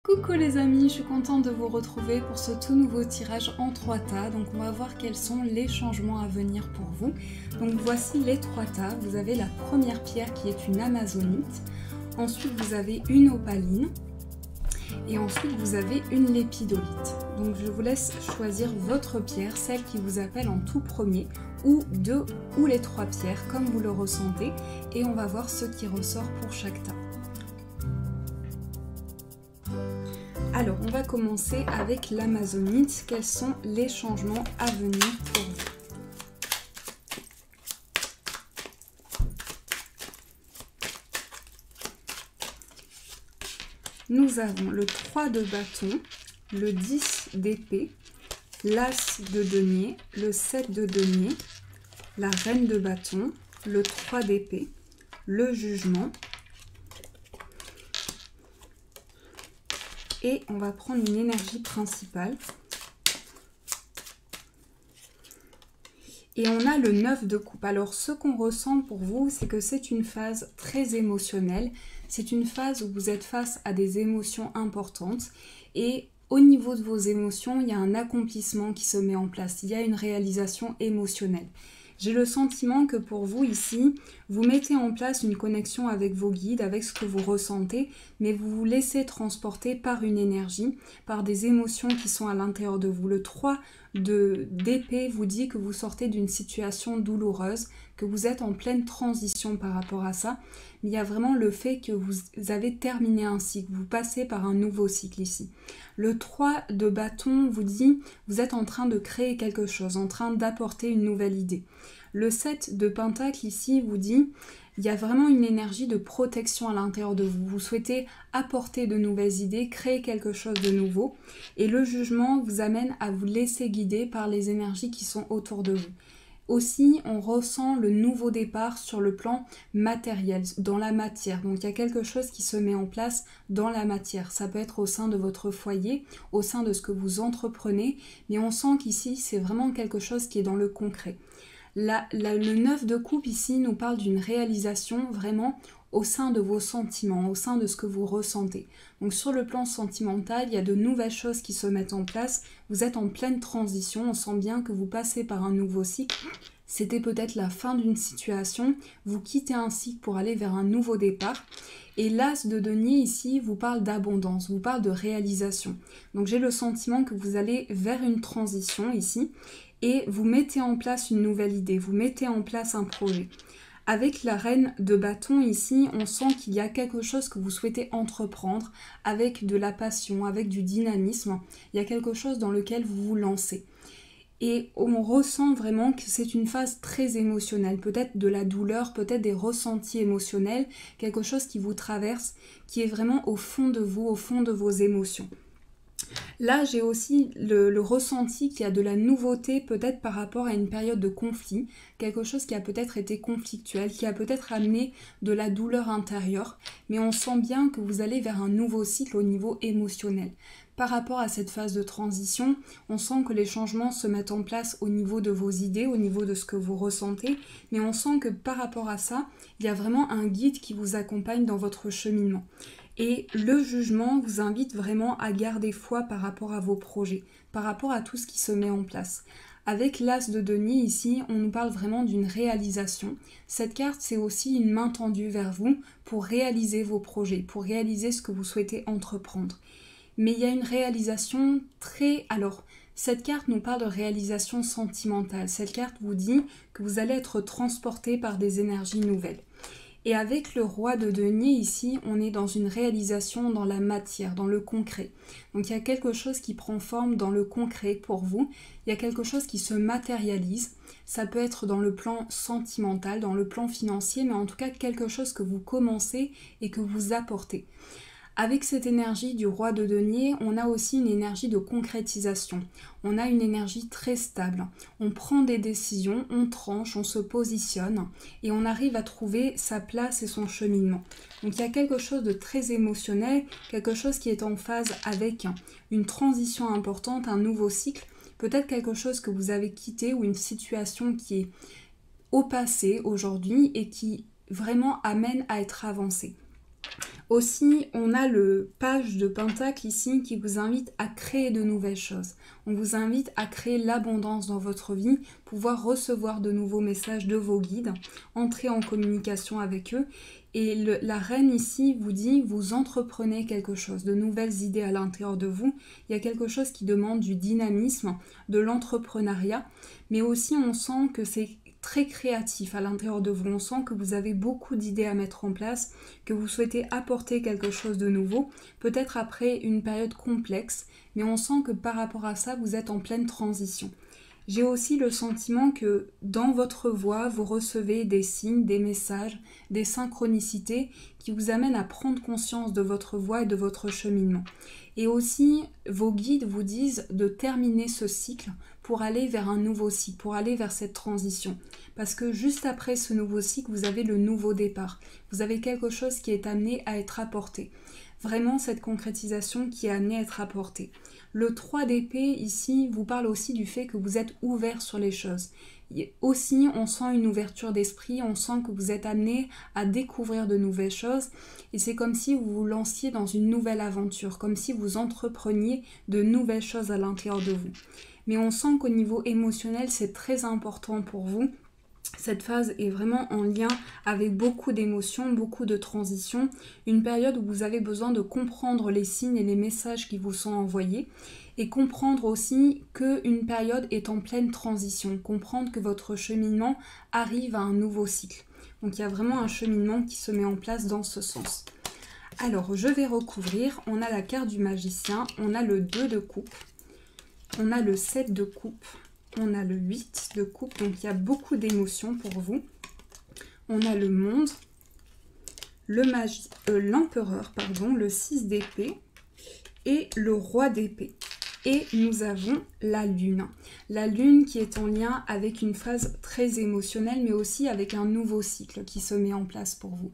Coucou les amis, je suis contente de vous retrouver pour ce tout nouveau tirage en 3 tas. Donc on va voir quels sont les changements à venir pour vous. Donc voici les 3 tas. Vous avez la première pierre qui est une amazonite. Ensuite vous avez une opaline. Et ensuite vous avez une lépidolite. Donc je vous laisse choisir votre pierre, celle qui vous appelle en tout premier, ou 2 ou les 3 pierres comme vous le ressentez. Et on va voir ce qui ressort pour chaque tas. Alors, on va commencer avec l'amazonite. Quels sont les changements à venir pour vous? Nous avons le 3 de bâton, le 10 d'épée, l'as de denier, le 7 de denier, la reine de bâton, le 3 d'épée, le jugement. Et on va prendre une énergie principale. Et on a le 9 de coupe. Alors ce qu'on ressent pour vous, c'est que c'est une phase très émotionnelle. C'est une phase où vous êtes face à des émotions importantes. Et au niveau de vos émotions, il y a un accomplissement qui se met en place. Il y a une réalisation émotionnelle. J'ai le sentiment que pour vous ici, vous mettez en place une connexion avec vos guides, avec ce que vous ressentez, mais vous vous laissez transporter par une énergie, par des émotions qui sont à l'intérieur de vous. Le 3 d'épée vous dit que vous sortez d'une situation douloureuse, que vous êtes en pleine transition par rapport à ça. Mais il y a vraiment le fait que vous avez terminé un cycle, vous passez par un nouveau cycle ici. Le 3 de bâton vous dit vous êtes en train de créer quelque chose, en train d'apporter une nouvelle idée. Le 7 de pentacle ici vous dit il y a vraiment une énergie de protection à l'intérieur de vous. Vous souhaitez apporter de nouvelles idées, créer quelque chose de nouveau. Et le jugement vous amène à vous laisser guider par les énergies qui sont autour de vous. Aussi, on ressent le nouveau départ sur le plan matériel, dans la matière. Donc, il y a quelque chose qui se met en place dans la matière. Ça peut être au sein de votre foyer, au sein de ce que vous entreprenez, mais on sent qu'ici, c'est vraiment quelque chose qui est dans le concret. Le 9 de coupe ici nous parle d'une réalisation vraiment au sein de vos sentiments, au sein de ce que vous ressentez. Donc sur le plan sentimental, il y a de nouvelles choses qui se mettent en place. Vous êtes en pleine transition, on sent bien que vous passez par un nouveau cycle. C'était peut-être la fin d'une situation, vous quittez un cycle pour aller vers un nouveau départ. Et l'as de denier ici vous parle d'abondance, vous parle de réalisation. Donc j'ai le sentiment que vous allez vers une transition ici et vous mettez en place une nouvelle idée, vous mettez en place un projet. Avec la reine de bâton ici, on sent qu'il y a quelque chose que vous souhaitez entreprendre avec de la passion, avec du dynamisme. Il y a quelque chose dans lequel vous vous lancez. Et on ressent vraiment que c'est une phase très émotionnelle, peut-être de la douleur, peut-être des ressentis émotionnels, quelque chose qui vous traverse, qui est vraiment au fond de vous, au fond de vos émotions. Là, j'ai aussi le ressenti qu'il y a de la nouveauté peut-être par rapport à une période de conflit, quelque chose qui a peut-être été conflictuel, qui a peut-être amené de la douleur intérieure, mais on sent bien que vous allez vers un nouveau cycle au niveau émotionnel. Par rapport à cette phase de transition, on sent que les changements se mettent en place au niveau de vos idées, au niveau de ce que vous ressentez, mais on sent que par rapport à ça, il y a vraiment un guide qui vous accompagne dans votre cheminement. Et le jugement vous invite vraiment à garder foi par rapport à vos projets, par rapport à tout ce qui se met en place. Avec l'as de denier ici, on nous parle vraiment d'une réalisation. Cette carte, c'est aussi une main tendue vers vous pour réaliser vos projets, pour réaliser ce que vous souhaitez entreprendre. Mais il y a une réalisation très... Alors, cette carte nous parle de réalisation sentimentale. Cette carte vous dit que vous allez être transporté par des énergies nouvelles. Et avec le roi de denier ici, on est dans une réalisation dans la matière, dans le concret. Donc il y a quelque chose qui prend forme dans le concret pour vous. Il y a quelque chose qui se matérialise. Ça peut être dans le plan sentimental, dans le plan financier, mais en tout cas quelque chose que vous commencez et que vous apportez. Avec cette énergie du roi de denier, on a aussi une énergie de concrétisation. On a une énergie très stable. On prend des décisions, on tranche, on se positionne et on arrive à trouver sa place et son cheminement. Donc il y a quelque chose de très émotionnel, quelque chose qui est en phase avec une transition importante, un nouveau cycle, peut-être quelque chose que vous avez quitté ou une situation qui est au passé aujourd'hui et qui vraiment amène à être avancée. Aussi, on a le page de Pentacle ici qui vous invite à créer de nouvelles choses. On vous invite à créer l'abondance dans votre vie, pouvoir recevoir de nouveaux messages de vos guides, entrer en communication avec eux. Et la reine ici vous dit, vous entreprenez quelque chose, de nouvelles idées à l'intérieur de vous. Il y a quelque chose qui demande du dynamisme, de l'entrepreneuriat, mais aussi on sent que c'est très créatif à l'intérieur de vous. On sent que vous avez beaucoup d'idées à mettre en place, que vous souhaitez apporter quelque chose de nouveau, peut-être après une période complexe, mais on sent que par rapport à ça, vous êtes en pleine transition. J'ai aussi le sentiment que dans votre voix, vous recevez des signes, des messages, des synchronicités qui vous amènent à prendre conscience de votre voix et de votre cheminement. Et aussi, vos guides vous disent de terminer ce cycle pour aller vers un nouveau cycle, pour aller vers cette transition. Parce que juste après ce nouveau cycle, vous avez le nouveau départ. Vous avez quelque chose qui est amené à être apporté. Vraiment cette concrétisation qui est amenée à être apportée. Le 3 d'épée ici vous parle aussi du fait que vous êtes ouvert sur les choses. Et aussi, on sent une ouverture d'esprit, on sent que vous êtes amené à découvrir de nouvelles choses et c'est comme si vous vous lanciez dans une nouvelle aventure, comme si vous entrepreniez de nouvelles choses à l'intérieur de vous. Mais on sent qu'au niveau émotionnel, c'est très important pour vous. Cette phase est vraiment en lien avec beaucoup d'émotions, beaucoup de transitions, une période où vous avez besoin de comprendre les signes et les messages qui vous sont envoyés et comprendre aussi qu'une période est en pleine transition, comprendre que votre cheminement arrive à un nouveau cycle. Donc il y a vraiment un cheminement qui se met en place dans ce sens. Alors je vais recouvrir, on a la carte du magicien, on a le 2 de coupe, on a le 7 de coupe, on a le 8 de coupe, donc il y a beaucoup d'émotions pour vous. On a le monde, l'empereur, le 6 d'épée et le roi d'épée. Et nous avons la lune. La lune qui est en lien avec une phase très émotionnelle, mais aussi avec un nouveau cycle qui se met en place pour vous.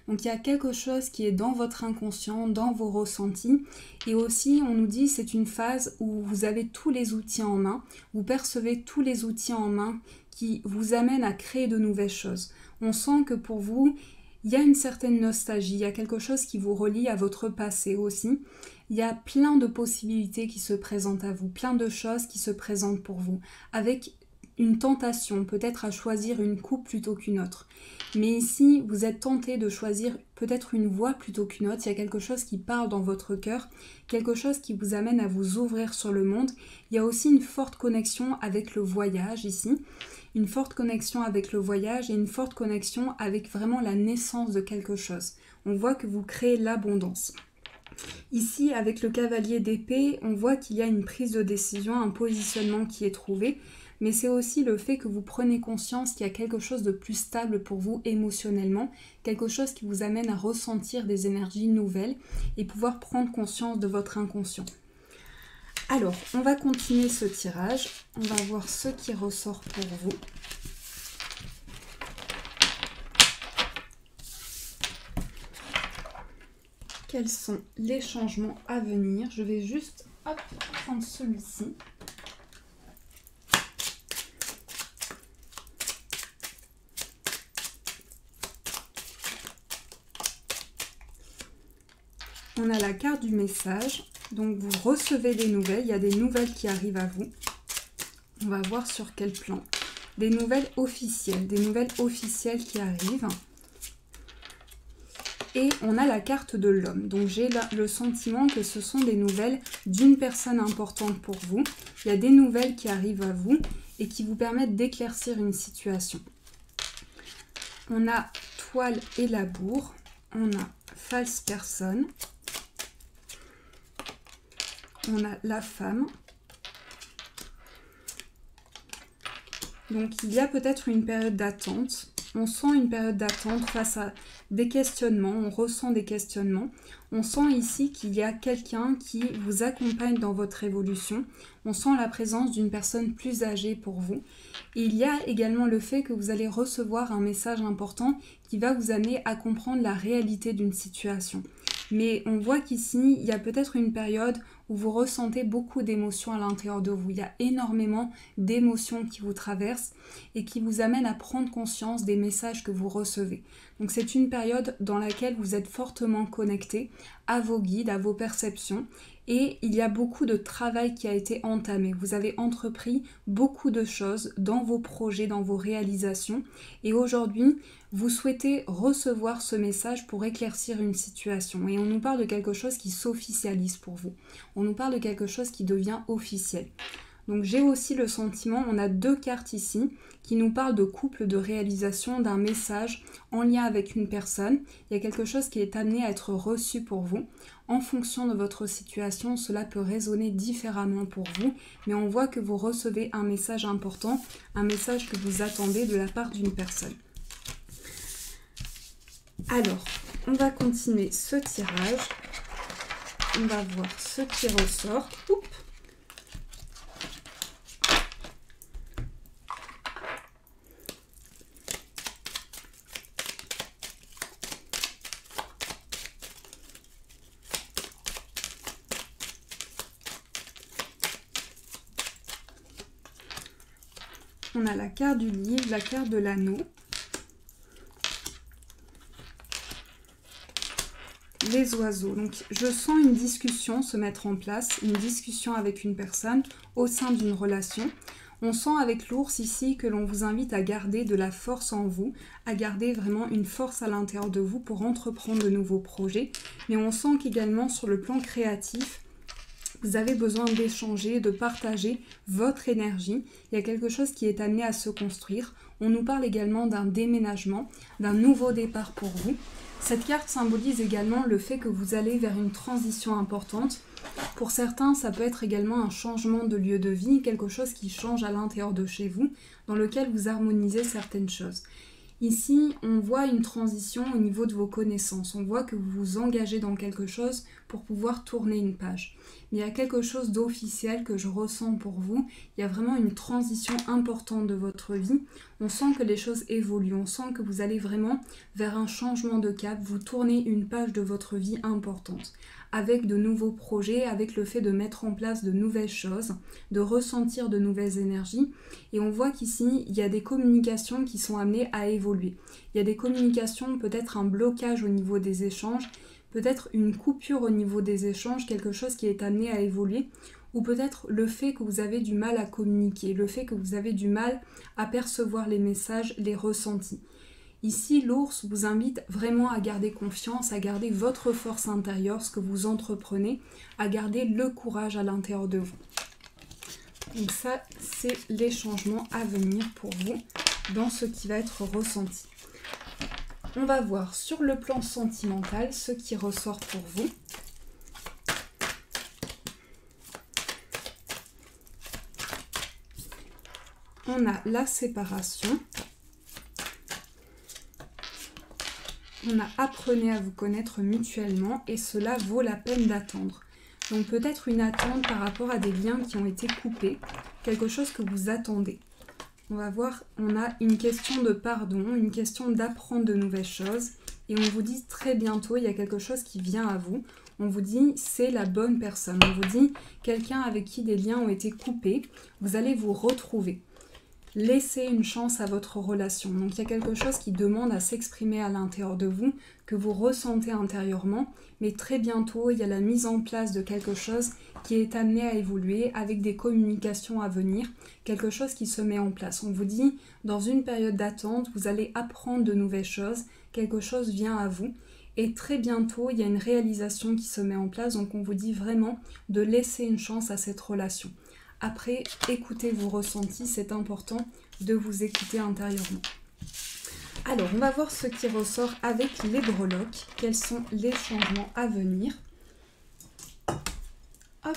Donc il y a quelque chose qui est dans votre inconscient, dans vos ressentis. Et aussi, on nous dit c'est une phase où vous avez tous les outils en main. Vous percevez tous les outils en main qui vous amènent à créer de nouvelles choses. On sent que pour vous, il y a une certaine nostalgie. Il y a quelque chose qui vous relie à votre passé aussi. Il y a plein de possibilités qui se présentent à vous. Plein de choses qui se présentent pour vous. Avec une tentation, peut-être à choisir une coupe plutôt qu'une autre. Mais ici, vous êtes tenté de choisir peut-être une voie plutôt qu'une autre. Il y a quelque chose qui parle dans votre cœur, quelque chose qui vous amène à vous ouvrir sur le monde. Il y a aussi une forte connexion avec le voyage ici, une forte connexion avec le voyage et une forte connexion avec vraiment la naissance de quelque chose. On voit que vous créez l'abondance. Ici, avec le cavalier d'épée, on voit qu'il y a une prise de décision, un positionnement qui est trouvé. Mais c'est aussi le fait que vous prenez conscience qu'il y a quelque chose de plus stable pour vous émotionnellement, quelque chose qui vous amène à ressentir des énergies nouvelles et pouvoir prendre conscience de votre inconscient. Alors, on va continuer ce tirage. On va voir ce qui ressort pour vous. Quels sont les changements à venir? Je vais juste prendre celui-ci. On a la carte du message, donc vous recevez des nouvelles, il y a des nouvelles qui arrivent à vous. On va voir sur quel plan. Des nouvelles officielles qui arrivent. Et on a la carte de l'homme, donc j'ai le sentiment que ce sont des nouvelles d'une personne importante pour vous. Il y a des nouvelles qui arrivent à vous et qui vous permettent d'éclaircir une situation. On a toile et labour, on a false personne. On a la femme. Donc il y a peut-être une période d'attente. On sent une période d'attente face à des questionnements. On ressent des questionnements. On sent ici qu'il y a quelqu'un qui vous accompagne dans votre évolution. On sent la présence d'une personne plus âgée pour vous. Et il y a également le fait que vous allez recevoir un message important qui va vous amener à comprendre la réalité d'une situation. Mais on voit qu'ici, il y a peut-être une période où vous ressentez beaucoup d'émotions à l'intérieur de vous. Il y a énormément d'émotions qui vous traversent et qui vous amènent à prendre conscience des messages que vous recevez. Donc c'est une période dans laquelle vous êtes fortement connecté à vos guides, à vos perceptions. Et il y a beaucoup de travail qui a été entamé. Vous avez entrepris beaucoup de choses dans vos projets, dans vos réalisations. Et aujourd'hui, vous souhaitez recevoir ce message pour éclaircir une situation. Et on nous parle de quelque chose qui s'officialise pour vous. On nous parle de quelque chose qui devient officiel. Donc j'ai aussi le sentiment, on a 2 cartes ici qui nous parlent de couple, de réalisation d'un message en lien avec une personne. Il y a quelque chose qui est amené à être reçu pour vous. En fonction de votre situation, cela peut résonner différemment pour vous, mais on voit que vous recevez un message important, un message que vous attendez de la part d'une personne. Alors, on va continuer ce tirage. On va voir ce qui ressort. Oups. On a la carte du livre, la carte de l'anneau, les oiseaux. Donc je sens une discussion se mettre en place, une discussion avec une personne au sein d'une relation. On sent avec l'ours ici que l'on vous invite à garder de la force en vous, à garder vraiment une force à l'intérieur de vous pour entreprendre de nouveaux projets. Mais on sent qu'également sur le plan créatif, vous avez besoin d'échanger, de partager votre énergie. Il y a quelque chose qui est amené à se construire. On nous parle également d'un déménagement, d'un nouveau départ pour vous. Cette carte symbolise également le fait que vous allez vers une transition importante. Pour certains, ça peut être également un changement de lieu de vie, quelque chose qui change à l'intérieur de chez vous, dans lequel vous harmonisez certaines choses. Ici, on voit une transition au niveau de vos connaissances. On voit que vous vous engagez dans quelque chose pour pouvoir tourner une page. Mais il y a quelque chose d'officiel que je ressens pour vous. Il y a vraiment une transition importante de votre vie. On sent que les choses évoluent. On sent que vous allez vraiment vers un changement de cap. Vous tournez une page de votre vie importante. Avec de nouveaux projets, avec le fait de mettre en place de nouvelles choses, de ressentir de nouvelles énergies. Et on voit qu'ici, il y a des communications qui sont amenées à évoluer. Il y a des communications, peut-être un blocage au niveau des échanges, peut-être une coupure au niveau des échanges, quelque chose qui est amené à évoluer, ou peut-être le fait que vous avez du mal à communiquer, le fait que vous avez du mal à percevoir les messages, les ressentis. Ici, l'ours vous invite vraiment à garder confiance, à garder votre force intérieure, ce que vous entreprenez, à garder le courage à l'intérieur de vous. Donc ça, c'est les changements à venir pour vous dans ce qui va être ressenti. On va voir sur le plan sentimental ce qui ressort pour vous. On a la séparation. On a apprenez à vous connaître mutuellement et cela vaut la peine d'attendre. Donc peut-être une attente par rapport à des liens qui ont été coupés, quelque chose que vous attendez. On va voir, on a une question de pardon, une question d'apprendre de nouvelles choses et on vous dit très bientôt, il y a quelque chose qui vient à vous. On vous dit, c'est la bonne personne. On vous dit, quelqu'un avec qui des liens ont été coupés, vous allez vous retrouver. Laissez une chance à votre relation. Donc il y a quelque chose qui demande à s'exprimer à l'intérieur de vous, que vous ressentez intérieurement, mais très bientôt il y a la mise en place de quelque chose qui est amené à évoluer avec des communications à venir, quelque chose qui se met en place. On vous dit, dans une période d'attente, vous allez apprendre de nouvelles choses, quelque chose vient à vous, et très bientôt il y a une réalisation qui se met en place, donc on vous dit vraiment de laisser une chance à cette relation. Après, écoutez vos ressentis, c'est important de vous écouter intérieurement. Alors, on va voir ce qui ressort avec les breloques. Quels sont les changements à venir? Hop.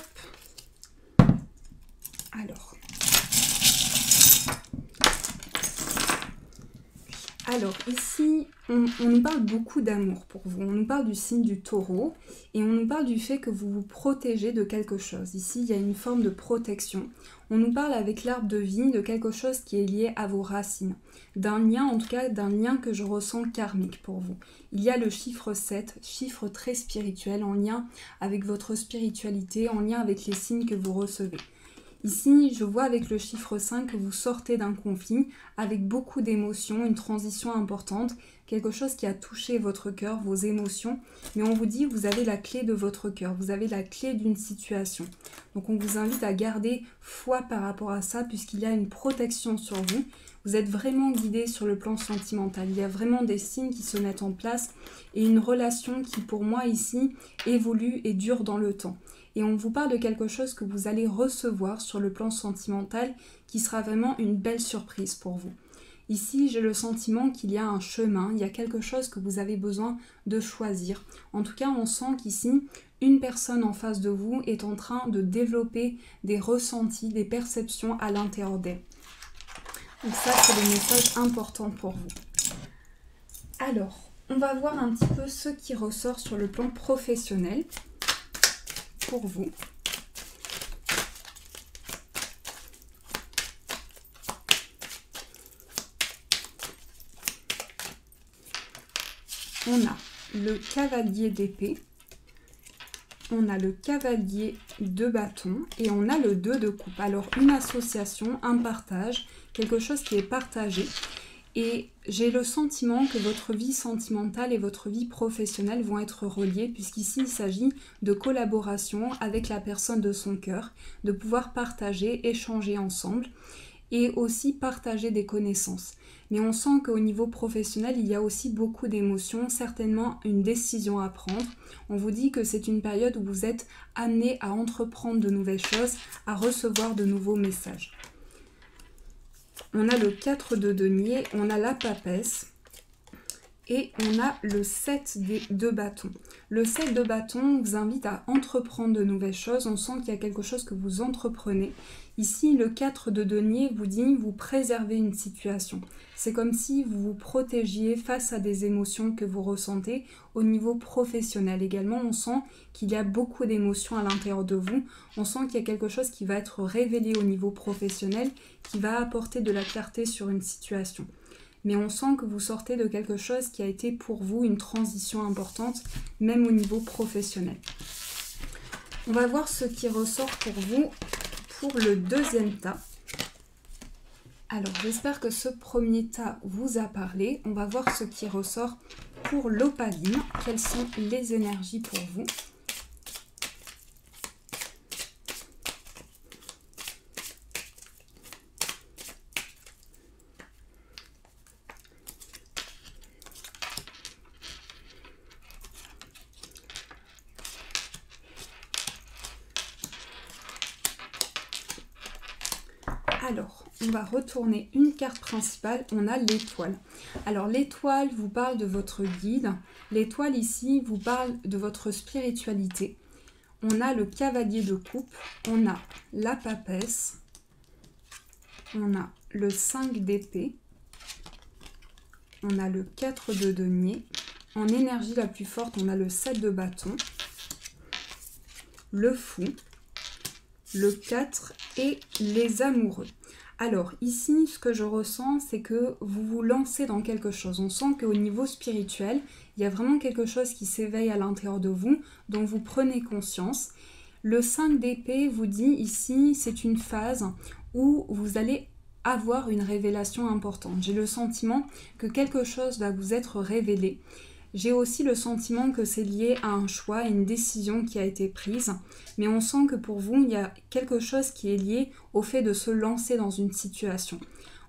Alors ici, on nous parle beaucoup d'amour pour vous. On nous parle du signe du taureau et on nous parle du fait que vous vous protégez de quelque chose. Ici, il y a une forme de protection. On nous parle avec l'arbre de vie de quelque chose qui est lié à vos racines. D'un lien, en tout cas d'un lien que je ressens karmique pour vous. Il y a le chiffre 7, chiffre très spirituel, en lien avec votre spiritualité, en lien avec les signes que vous recevez. Ici, je vois avec le chiffre 5 que vous sortez d'un conflit avec beaucoup d'émotions, une transition importante, quelque chose qui a touché votre cœur, vos émotions. Mais on vous dit, vous avez la clé de votre cœur, vous avez la clé d'une situation. Donc on vous invite à garder foi par rapport à ça, puisqu'il y a une protection sur vous. Vous êtes vraiment guidé sur le plan sentimental. Il y a vraiment des signes qui se mettent en place et une relation qui, pour moi, ici, évolue et dure dans le temps. Et on vous parle de quelque chose que vous allez recevoir sur le plan sentimental qui sera vraiment une belle surprise pour vous. Ici, j'ai le sentiment qu'il y a un chemin, il y a quelque chose que vous avez besoin de choisir. En tout cas, on sent qu'ici, une personne en face de vous est en train de développer des ressentis, des perceptions à l'intérieur d'elle. Donc ça, c'est le message important pour vous. Alors, on va voir un petit peu ce qui ressort sur le plan professionnel pour vous. On a le cavalier d'épée, on a le cavalier de bâton et on a le 2 de coupe. Alors une association, un partage, quelque chose qui est partagé. Et j'ai le sentiment que votre vie sentimentale et votre vie professionnelle vont être reliées, puisqu'ici il s'agit de collaboration avec la personne de son cœur, de pouvoir partager, échanger ensemble et aussi partager des connaissances. Mais on sent qu'au niveau professionnel, il y a aussi beaucoup d'émotions, certainement une décision à prendre. On vous dit que c'est une période où vous êtes amené à entreprendre de nouvelles choses, à recevoir de nouveaux messages. On a le 4 de denier, on a la papesse et on a le 7 de bâton. Le 7 de bâton vous invite à entreprendre de nouvelles choses. On sent qu'il y a quelque chose que vous entreprenez. Ici, le 4 de denier vous dit vous préservez une situation. C'est comme si vous vous protégiez face à des émotions que vous ressentez au niveau professionnel. Également, on sent qu'il y a beaucoup d'émotions à l'intérieur de vous. On sent qu'il y a quelque chose qui va être révélé au niveau professionnel, qui va apporter de la clarté sur une situation. Mais on sent que vous sortez de quelque chose qui a été pour vous une transition importante, même au niveau professionnel. On va voir ce qui ressort pour vous pour le deuxième tas. Alors, j'espère que ce premier tas vous a parlé. On va voir ce qui ressort pour l'opaline. Quelles sont les énergies pour vous ? Alors, on va retourner une carte principale, on a l'étoile. Alors l'étoile vous parle de votre guide, l'étoile ici vous parle de votre spiritualité. On a le cavalier de coupe, on a la papesse, on a le 5 d'épée, on a le 4 de denier, en énergie la plus forte on a le 7 de bâton, le fou, le 4 et les amoureux. Alors ici, ce que je ressens, c'est que vous vous lancez dans quelque chose. On sent qu'au niveau spirituel, il y a vraiment quelque chose qui s'éveille à l'intérieur de vous, dont vous prenez conscience. Le 5 d'épée vous dit ici, c'est une phase où vous allez avoir une révélation importante. J'ai le sentiment que quelque chose va vous être révélé. J'ai aussi le sentiment que c'est lié à un choix, à une décision qui a été prise. Mais on sent que pour vous, il y a quelque chose qui est lié au fait de se lancer dans une situation.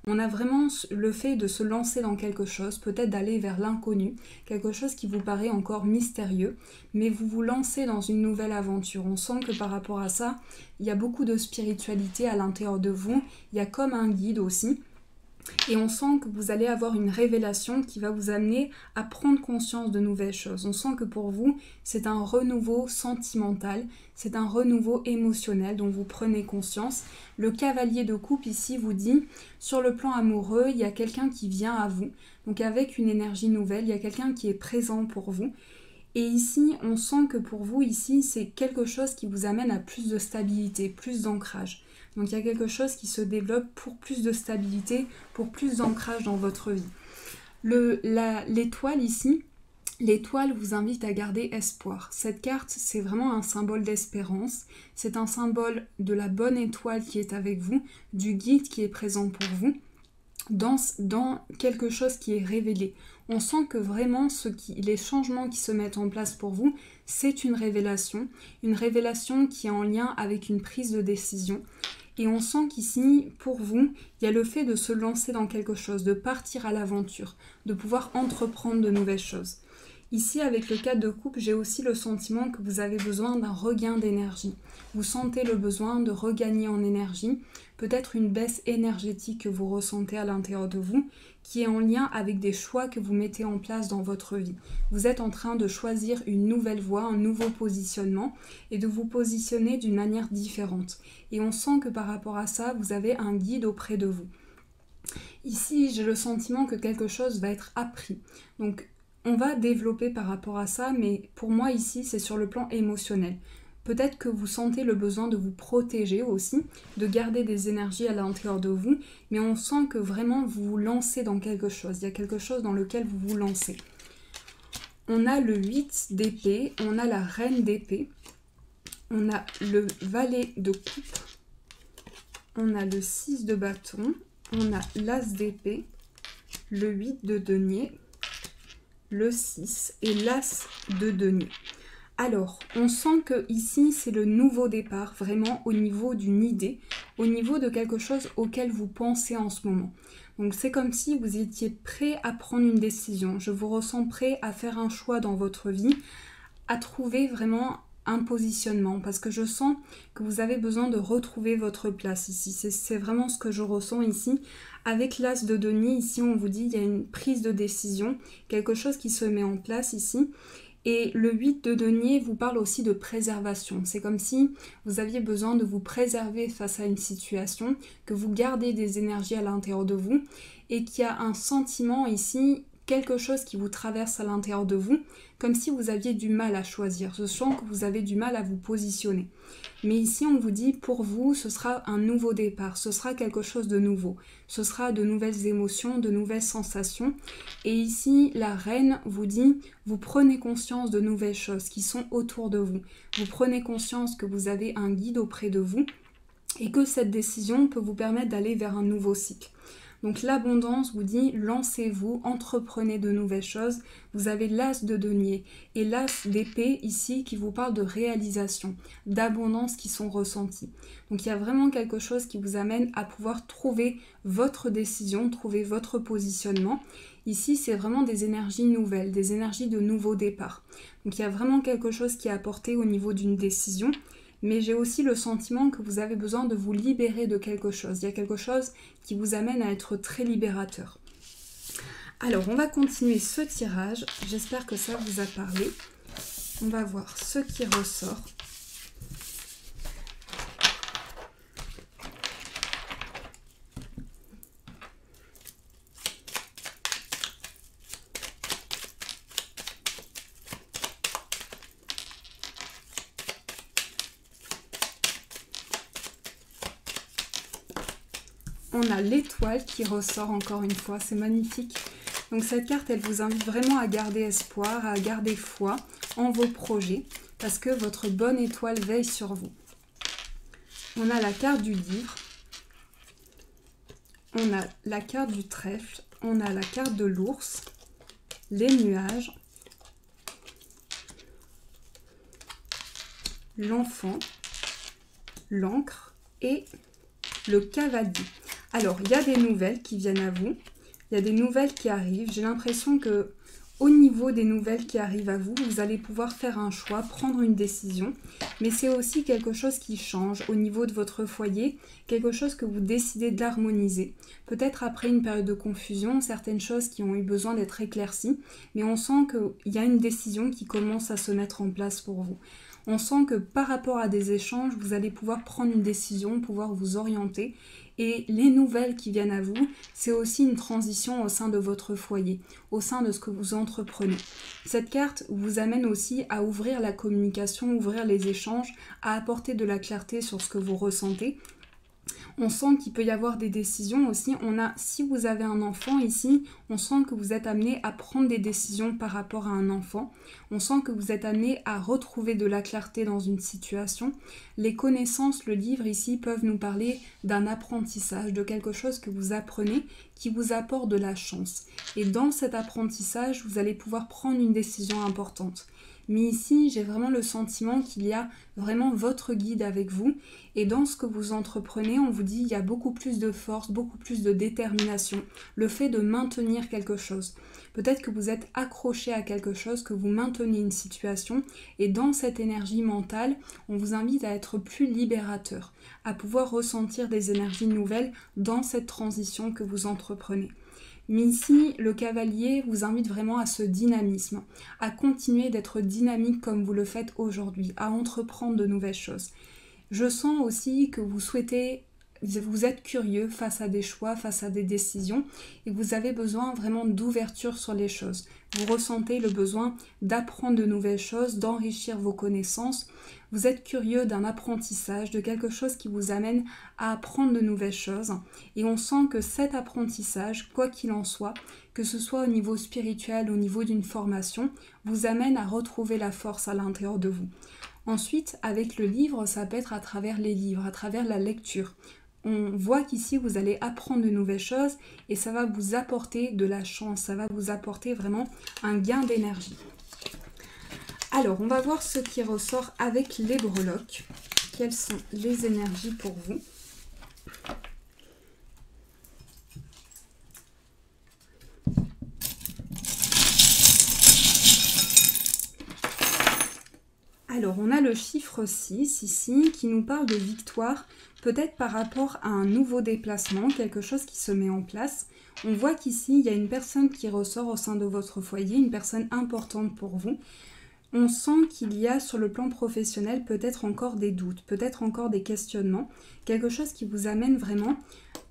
On a vraiment le fait de se lancer dans quelque chose, peut-être d'aller vers l'inconnu, quelque chose qui vous paraît encore mystérieux, mais vous vous lancez dans une nouvelle aventure. On sent que par rapport à ça, il y a beaucoup de spiritualité à l'intérieur de vous, il y a comme un guide aussi. Et on sent que vous allez avoir une révélation qui va vous amener à prendre conscience de nouvelles choses. On sent que pour vous, c'est un renouveau sentimental, c'est un renouveau émotionnel dont vous prenez conscience. Le cavalier de coupe ici vous dit, sur le plan amoureux, il y a quelqu'un qui vient à vous. Donc avec une énergie nouvelle, il y a quelqu'un qui est présent pour vous. Et ici, on sent que pour vous, ici, c'est quelque chose qui vous amène à plus de stabilité, plus d'ancrage. Donc il y a quelque chose qui se développe pour plus de stabilité, pour plus d'ancrage dans votre vie. L'étoile ici, l'étoile vous invite à garder espoir. Cette carte, c'est vraiment un symbole d'espérance. C'est un symbole de la bonne étoile qui est avec vous, du guide qui est présent pour vous, dans quelque chose qui est révélé. On sent que vraiment les changements qui se mettent en place pour vous, c'est une révélation qui est en lien avec une prise de décision. Et on sent qu'ici, pour vous, il y a le fait de se lancer dans quelque chose, de partir à l'aventure, de pouvoir entreprendre de nouvelles choses. Ici, avec le 4 de coupe, j'ai aussi le sentiment que vous avez besoin d'un regain d'énergie. Vous sentez le besoin de regagner en énergie, peut-être une baisse énergétique que vous ressentez à l'intérieur de vous, qui est en lien avec des choix que vous mettez en place dans votre vie. Vous êtes en train de choisir une nouvelle voie, un nouveau positionnement, et de vous positionner d'une manière différente. Et on sent que par rapport à ça, vous avez un guide auprès de vous. Ici, j'ai le sentiment que quelque chose va être appris. Donc, on va développer par rapport à ça, mais pour moi ici, c'est sur le plan émotionnel. Peut-être que vous sentez le besoin de vous protéger aussi, de garder des énergies à l'intérieur de vous, mais on sent que vraiment vous vous lancez dans quelque chose. Il y a quelque chose dans lequel vous vous lancez. On a le 8 d'épée, on a la reine d'épée, on a le valet de coupe, on a le 6 de bâton, on a l'as d'épée, le 8 de denier, le 6 et l'as de denier. Alors, on sent que ici, c'est le nouveau départ, vraiment au niveau d'une idée, au niveau de quelque chose auquel vous pensez en ce moment. Donc, c'est comme si vous étiez prêt à prendre une décision. Je vous ressens prêt à faire un choix dans votre vie, à trouver vraiment un positionnement, parce que je sens que vous avez besoin de retrouver votre place ici. C'est vraiment ce que je ressens ici. Avec l'as de denier, ici, on vous dit qu'il y a une prise de décision, quelque chose qui se met en place ici. Et le 8 de denier vous parle aussi de préservation. C'est comme si vous aviez besoin de vous préserver face à une situation, que vous gardez des énergies à l'intérieur de vous et qu'il y a un sentiment ici, quelque chose qui vous traverse à l'intérieur de vous, comme si vous aviez du mal à choisir. Je sens que vous avez du mal à vous positionner. Mais ici, on vous dit, pour vous, ce sera un nouveau départ, ce sera quelque chose de nouveau. Ce sera de nouvelles émotions, de nouvelles sensations. Et ici, la reine vous dit, vous prenez conscience de nouvelles choses qui sont autour de vous. Vous prenez conscience que vous avez un guide auprès de vous et que cette décision peut vous permettre d'aller vers un nouveau cycle. Donc l'abondance vous dit, lancez-vous, entreprenez de nouvelles choses. Vous avez l'as de denier et l'as d'épée ici qui vous parle de réalisation, d'abondance qui sont ressenties. Donc il y a vraiment quelque chose qui vous amène à pouvoir trouver votre décision, trouver votre positionnement. Ici, c'est vraiment des énergies nouvelles, des énergies de nouveau départ. Donc il y a vraiment quelque chose qui est apporté au niveau d'une décision. Mais j'ai aussi le sentiment que vous avez besoin de vous libérer de quelque chose. Il y a quelque chose qui vous amène à être très libérateur. Alors, on va continuer ce tirage. J'espère que ça vous a parlé. On va voir ce qui ressort. On a l'étoile qui ressort encore une fois, c'est magnifique. Donc cette carte, elle vous invite vraiment à garder espoir, à garder foi en vos projets, parce que votre bonne étoile veille sur vous. On a la carte du livre, on a la carte du trèfle, on a la carte de l'ours, les nuages, l'enfant, l'encre et le cavalier. Alors, il y a des nouvelles qui viennent à vous, il y a des nouvelles qui arrivent. J'ai l'impression que Au niveau des nouvelles qui arrivent à vous, vous allez pouvoir faire un choix, prendre une décision, mais c'est aussi quelque chose qui change au niveau de votre foyer, quelque chose que vous décidez d'harmoniser. Peut-être après une période de confusion, certaines choses qui ont eu besoin d'être éclaircies, mais on sent qu'il y a une décision qui commence à se mettre en place pour vous. On sent que par rapport à des échanges, vous allez pouvoir prendre une décision, pouvoir vous orienter. Et les nouvelles qui viennent à vous, c'est aussi une transition au sein de votre foyer, au sein de ce que vous entreprenez. Cette carte vous amène aussi à ouvrir la communication, ouvrir les échanges, à apporter de la clarté sur ce que vous ressentez. On sent qu'il peut y avoir des décisions aussi. Si vous avez un enfant ici, on sent que vous êtes amené à prendre des décisions par rapport à un enfant. On sent que vous êtes amené à retrouver de la clarté dans une situation. Les connaissances, le livre ici, peuvent nous parler d'un apprentissage, de quelque chose que vous apprenez qui vous apporte de la chance. Et dans cet apprentissage, vous allez pouvoir prendre une décision importante. Mais ici, j'ai vraiment le sentiment qu'il y a vraiment votre guide avec vous. Et dans ce que vous entreprenez, on vous dit qu'il y a beaucoup plus de force, beaucoup plus de détermination. Le fait de maintenir quelque chose. Peut-être que vous êtes accroché à quelque chose, que vous maintenez une situation. Et dans cette énergie mentale, on vous invite à être plus libérateur, à pouvoir ressentir des énergies nouvelles dans cette transition que vous entreprenez. Mais ici, le cavalier vous invite vraiment à ce dynamisme, à continuer d'être dynamique comme vous le faites aujourd'hui, à entreprendre de nouvelles choses. Je sens aussi que vous êtes curieux face à des choix, face à des décisions, et vous avez besoin vraiment d'ouverture sur les choses. Vous ressentez le besoin d'apprendre de nouvelles choses, d'enrichir vos connaissances. Vous êtes curieux d'un apprentissage, de quelque chose qui vous amène à apprendre de nouvelles choses. Et on sent que cet apprentissage, quoi qu'il en soit, que ce soit au niveau spirituel, au niveau d'une formation, vous amène à retrouver la force à l'intérieur de vous. Ensuite, avec le livre, ça peut être à travers les livres, à travers la lecture. On voit qu'ici, vous allez apprendre de nouvelles choses et ça va vous apporter de la chance, ça va vous apporter vraiment un gain d'énergie. Alors, on va voir ce qui ressort avec les breloques. Quelles sont les énergies pour vous ? Alors, on a le chiffre 6 ici qui nous parle de victoire, peut-être par rapport à un nouveau déplacement, quelque chose qui se met en place. On voit qu'ici, il y a une personne qui ressort au sein de votre foyer, une personne importante pour vous. On sent qu'il y a sur le plan professionnel peut-être encore des doutes, peut-être encore des questionnements, quelque chose qui vous amène vraiment...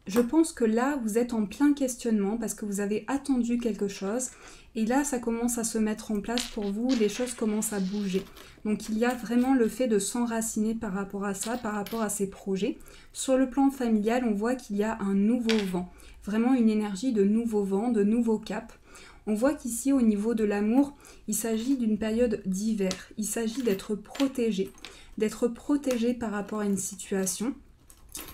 Je pense que là, vous êtes en plein questionnement parce que vous avez attendu quelque chose et là, ça commence à se mettre en place pour vous, les choses commencent à bouger. Donc, il y a vraiment le fait de s'enraciner par rapport à ça, par rapport à ces projets. Sur le plan familial, on voit qu'il y a un nouveau vent, vraiment une énergie de nouveau vent, de nouveau cap. On voit qu'ici, au niveau de l'amour, il s'agit d'une période d'hiver. Il s'agit d'être protégé par rapport à une situation,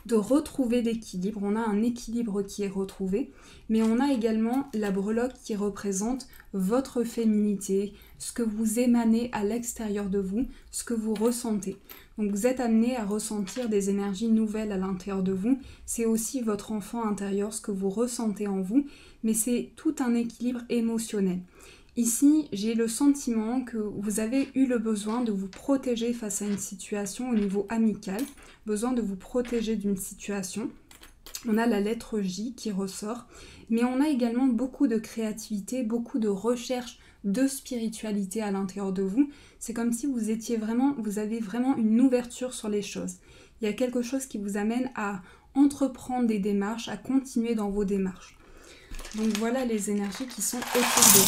de retrouver l'équilibre. On a un équilibre qui est retrouvé, mais on a également la breloque qui représente votre féminité, ce que vous émanez à l'extérieur de vous, ce que vous ressentez. Donc vous êtes amené à ressentir des énergies nouvelles à l'intérieur de vous. C'est aussi votre enfant intérieur, ce que vous ressentez en vous, mais c'est tout un équilibre émotionnel. Ici, j'ai le sentiment que vous avez eu le besoin de vous protéger face à une situation au niveau amical, besoin de vous protéger d'une situation. On a la lettre J qui ressort, mais on a également beaucoup de créativité, beaucoup de recherche de spiritualité à l'intérieur de vous. C'est comme si vous avez vraiment une ouverture sur les choses. Il y a quelque chose qui vous amène à entreprendre des démarches, à continuer dans vos démarches. Donc voilà les énergies qui sont autour de vous.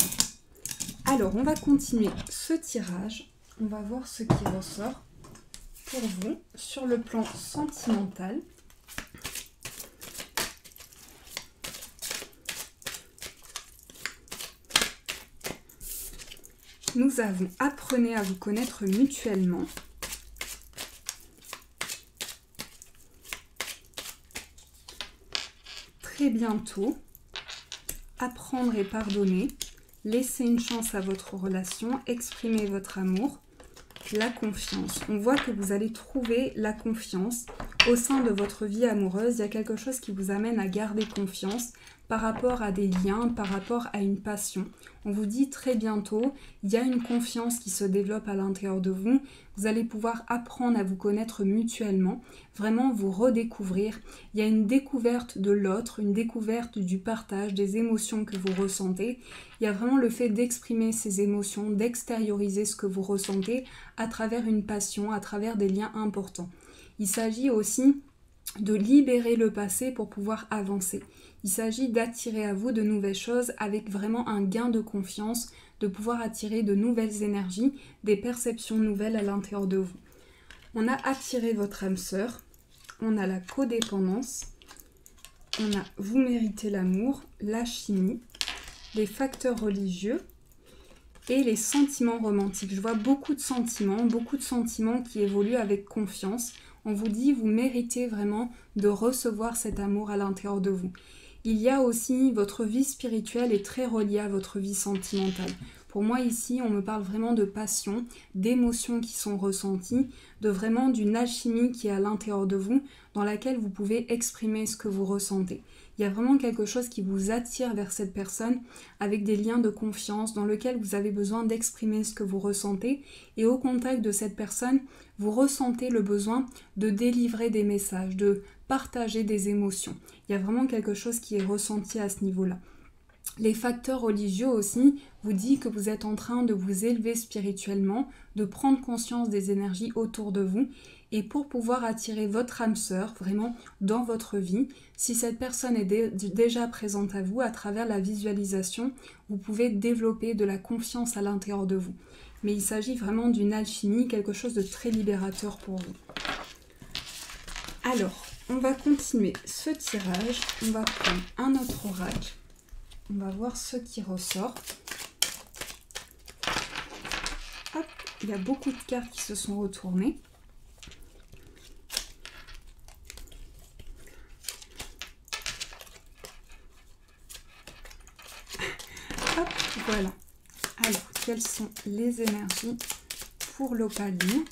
Alors, on va continuer ce tirage. On va voir ce qui ressort pour vous sur le plan sentimental. Nous avons « Apprenez à vous connaître mutuellement ». Très bientôt, apprendre et pardonner. Laissez une chance à votre relation, exprimez votre amour, la confiance. On voit que vous allez trouver la confiance au sein de votre vie amoureuse, il y a quelque chose qui vous amène à garder confiance par rapport à des liens, par rapport à une passion. On vous dit très bientôt, il y a une confiance qui se développe à l'intérieur de vous. Vous allez pouvoir apprendre à vous connaître mutuellement, vraiment vous redécouvrir. Il y a une découverte de l'autre, une découverte du partage, des émotions que vous ressentez. Il y a vraiment le fait d'exprimer ces émotions, d'extérioriser ce que vous ressentez à travers une passion, à travers des liens importants. Il s'agit aussi de libérer le passé pour pouvoir avancer. Il s'agit d'attirer à vous de nouvelles choses avec vraiment un gain de confiance, de pouvoir attirer de nouvelles énergies, des perceptions nouvelles à l'intérieur de vous. On a attiré votre âme sœur, on a la codépendance, on a vous méritez l'amour, la chimie, les facteurs religieux et les sentiments romantiques. Je vois beaucoup de sentiments qui évoluent avec confiance. On vous dit, vous méritez vraiment de recevoir cet amour à l'intérieur de vous. Il y a aussi, votre vie spirituelle est très reliée à votre vie sentimentale. Pour moi ici, on me parle vraiment de passion, d'émotions qui sont ressenties, de vraiment d'une alchimie qui est à l'intérieur de vous, dans laquelle vous pouvez exprimer ce que vous ressentez. Il y a vraiment quelque chose qui vous attire vers cette personne avec des liens de confiance dans lequel vous avez besoin d'exprimer ce que vous ressentez et au contact de cette personne, vous ressentez le besoin de délivrer des messages, de partager des émotions. Il y a vraiment quelque chose qui est ressenti à ce niveau-là. Les facteurs religieux aussi vous disent que vous êtes en train de vous élever spirituellement, de prendre conscience des énergies autour de vous et pour pouvoir attirer votre âme sœur vraiment dans votre vie, si cette personne est déjà présente à vous à travers la visualisation, vous pouvez développer de la confiance à l'intérieur de vous. Mais il s'agit vraiment d'une alchimie, quelque chose de très libérateur pour vous. Alors, on va continuer ce tirage, on va prendre un autre oracle. On va voir ce qui ressort. Hop, il y a beaucoup de cartes qui se sont retournées. Hop, voilà. Alors, quelles sont les énergies pour l'opaline?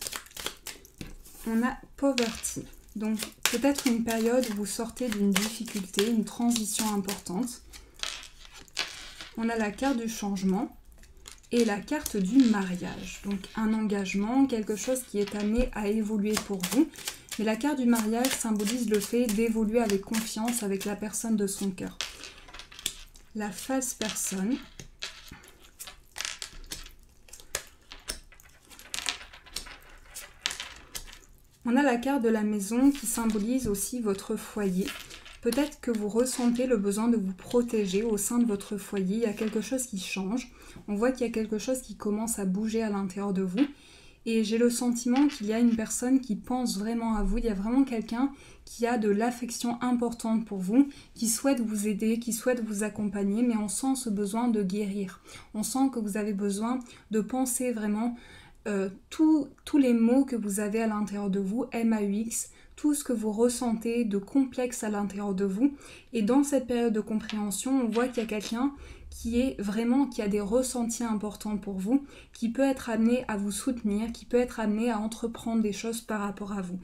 On a Poverty. Donc, peut-être une période où vous sortez d'une difficulté, une transition importante. On a la carte du changement et la carte du mariage. Donc un engagement, quelque chose qui est amené à évoluer pour vous. Mais la carte du mariage symbolise le fait d'évoluer avec confiance avec la personne de son cœur. La false personne. On a la carte de la maison qui symbolise aussi votre foyer. Peut-être que vous ressentez le besoin de vous protéger au sein de votre foyer. Il y a quelque chose qui change. On voit qu'il y a quelque chose qui commence à bouger à l'intérieur de vous. Et j'ai le sentiment qu'il y a une personne qui pense vraiment à vous. Il y a vraiment quelqu'un qui a de l'affection importante pour vous, qui souhaite vous aider, qui souhaite vous accompagner. Mais on sent ce besoin de guérir. On sent que vous avez besoin de penser vraiment tous les mots que vous avez à l'intérieur de vous, MAUX, tout ce que vous ressentez de complexe à l'intérieur de vous. Et dans cette période de compréhension, on voit qu'il y a quelqu'un qui a des ressentis importants pour vous, qui peut être amené à vous soutenir, qui peut être amené à entreprendre des choses par rapport à vous.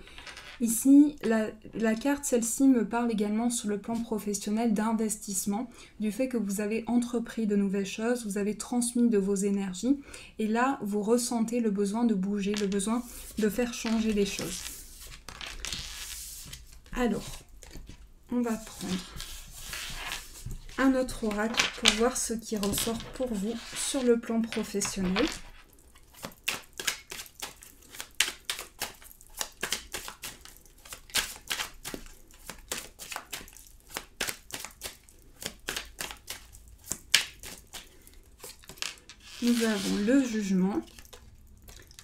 Ici, la carte, celle-ci me parle également sur le plan professionnel d'investissement, du fait que vous avez entrepris de nouvelles choses, vous avez transmis de vos énergies, et là, vous ressentez le besoin de bouger, le besoin de faire changer les choses. Alors, on va prendre un autre oracle pour voir ce qui ressort pour vous sur le plan professionnel. Nous avons le jugement,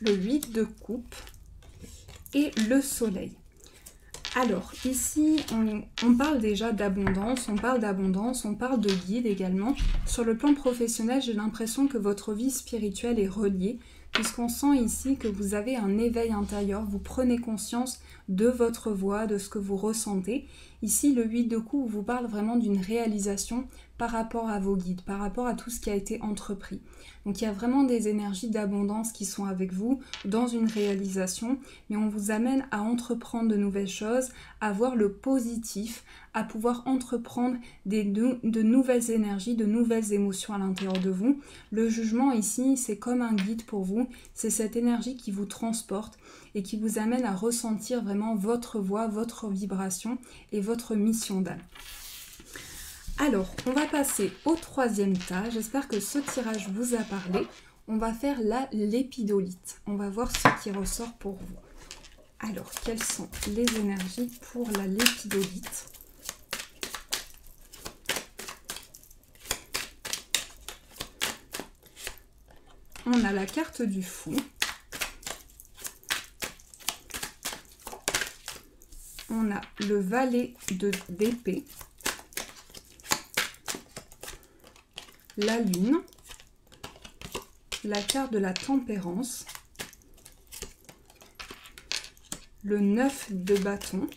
le 8 de coupe et le soleil. Alors, ici, on parle déjà d'abondance, on parle de guide également. Sur le plan professionnel, j'ai l'impression que votre vie spirituelle est reliée, puisqu'on sent ici que vous avez un éveil intérieur, vous prenez conscience de votre voix, de ce que vous ressentez, Ici, le 8 de coupe vous parle vraiment d'une réalisation par rapport à vos guides, par rapport à tout ce qui a été entrepris. Donc il y a vraiment des énergies d'abondance qui sont avec vous dans une réalisation, mais on vous amène à entreprendre de nouvelles choses, à voir le positif, à pouvoir entreprendre de nouvelles énergies, de nouvelles émotions à l'intérieur de vous. Le jugement ici, c'est comme un guide pour vous, c'est cette énergie qui vous transporte et qui vous amène à ressentir vraiment votre voix, votre vibration et votre mission d'âme. Alors, on va passer au troisième tas. J'espère que ce tirage vous a parlé. On va faire l'épidolite. On va voir ce qui ressort pour vous. Alors, quelles sont les énergies pour l'épidolite? On a la carte du fou. On a le valet d'épée. La lune. La carte de la tempérance. Le 9 de bâton.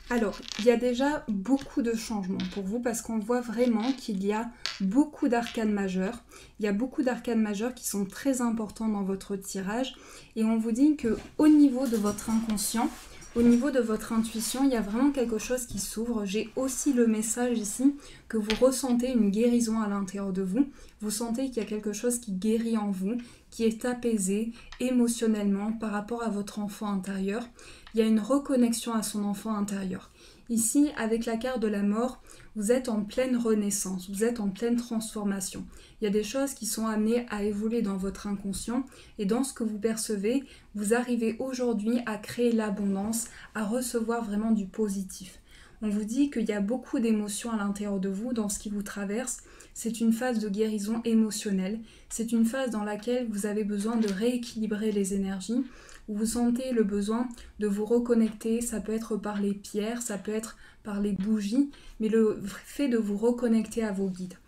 Alors, il y a déjà beaucoup de changements pour vous parce qu'on voit vraiment qu'il y a beaucoup d'arcanes majeures. Il y a beaucoup d'arcanes majeures qui sont très importants dans votre tirage et on vous dit qu'au niveau de votre inconscient, au niveau de votre intuition, il y a vraiment quelque chose qui s'ouvre. J'ai aussi le message ici que vous ressentez une guérison à l'intérieur de vous. Vous sentez qu'il y a quelque chose qui guérit en vous, qui est apaisé émotionnellement par rapport à votre enfant intérieur. Il y a une reconnexion à son enfant intérieur. Ici, avec la carte de la mort, vous êtes en pleine renaissance, vous êtes en pleine transformation. Il y a des choses qui sont amenées à évoluer dans votre inconscient et dans ce que vous percevez, vous arrivez aujourd'hui à créer l'abondance, à recevoir vraiment du positif. On vous dit qu'il y a beaucoup d'émotions à l'intérieur de vous dans ce qui vous traverse. C'est une phase de guérison émotionnelle. C'est une phase dans laquelle vous avez besoin de rééquilibrer les énergies, où vous sentez le besoin de vous reconnecter. Ça peut être par les pierres, ça peut être par les bougies, mais le fait de vous reconnecter à vos guides.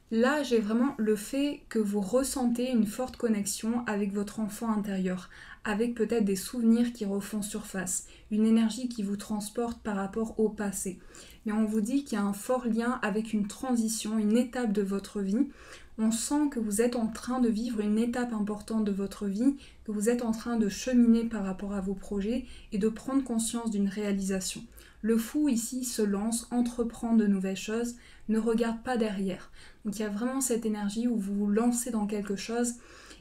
Là, j'ai vraiment le fait que vous ressentez une forte connexion avec votre enfant intérieur, avec peut-être des souvenirs qui refont surface, une énergie qui vous transporte par rapport au passé. Mais on vous dit qu'il y a un fort lien avec une transition, une étape de votre vie. On sent que vous êtes en train de vivre une étape importante de votre vie, que vous êtes en train de cheminer par rapport à vos projets et de prendre conscience d'une réalisation. Le fou ici se lance, entreprend de nouvelles choses, ne regarde pas derrière. Donc il y a vraiment cette énergie où vous vous lancez dans quelque chose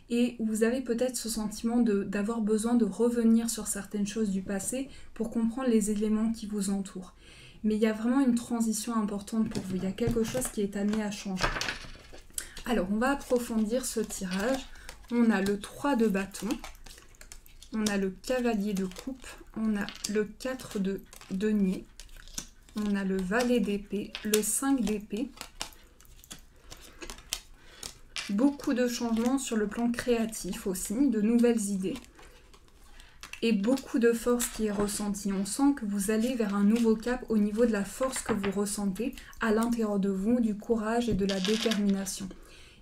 et où vous avez peut-être ce sentiment d'avoir besoin de revenir sur certaines choses du passé pour comprendre les éléments qui vous entourent. Mais il y a vraiment une transition importante pour vous, il y a quelque chose qui est amené à changer. Alors on va approfondir ce tirage. On a le 3 de bâton, on a le cavalier de coupe, on a le 4 de denier, on a le valet d'épée, le 5 d'épée. Beaucoup de changements sur le plan créatif aussi, de nouvelles idées. Et beaucoup de force qui est ressentie. On sent que vous allez vers un nouveau cap au niveau de la force que vous ressentez à l'intérieur de vous, du courage et de la détermination.